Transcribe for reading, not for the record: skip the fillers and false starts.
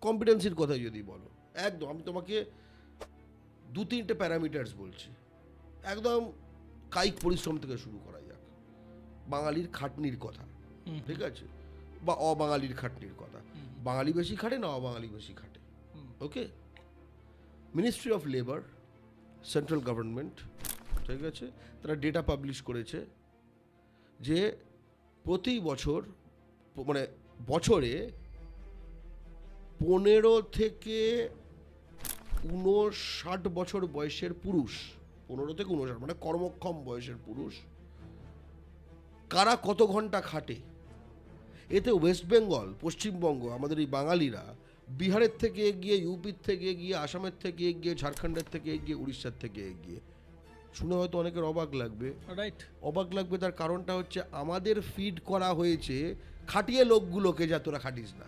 কম্পিটেন্সির কথা যদি বলো, একদম আমি তোমাকে 2-3টে প্যারামিটার্স বলছি, একদম কায়িক পরিশ্রম থেকে শুরু করা যাক, বাঙালির খাটনির কথা, ঠিক আছে, বা অবাঙালির খাটনির কথা। বাঙালি বেশি খাটে না অবাঙালি বেশি খাটে? Okay, ministry of labour, central government, ঠিক আছে, তারা ডেটা পাবলিশ করেছে যে প্রতি বছর মানে বছরে 15 থেকে 59 বছর বয়সের পুরুষ, 15 থেকে 59 মানে কর্মক্ষম বয়সের পুরুষ কারা কত ঘন্টা খাটে। এতে ওয়েস্ট বেঙ্গল, পশ্চিমবঙ্গ, আমাদের এই বাঙালিরা বিহারের থেকে এগিয়ে, ইউপির থেকে এগিয়ে, আসামের থেকে এগিয়ে, ঝাড়খণ্ডের থেকে এগিয়ে, উড়িষ্যার থেকে এগিয়ে। শুনে হয়তো অনেকের অবাক লাগবে, রাইট। অবাক লাগবে, তার কারণটা হচ্ছে আমাদের ফিড করা হয়েছে খাটিয়ে লোকগুলোকে, যা তোরা খাটিস না।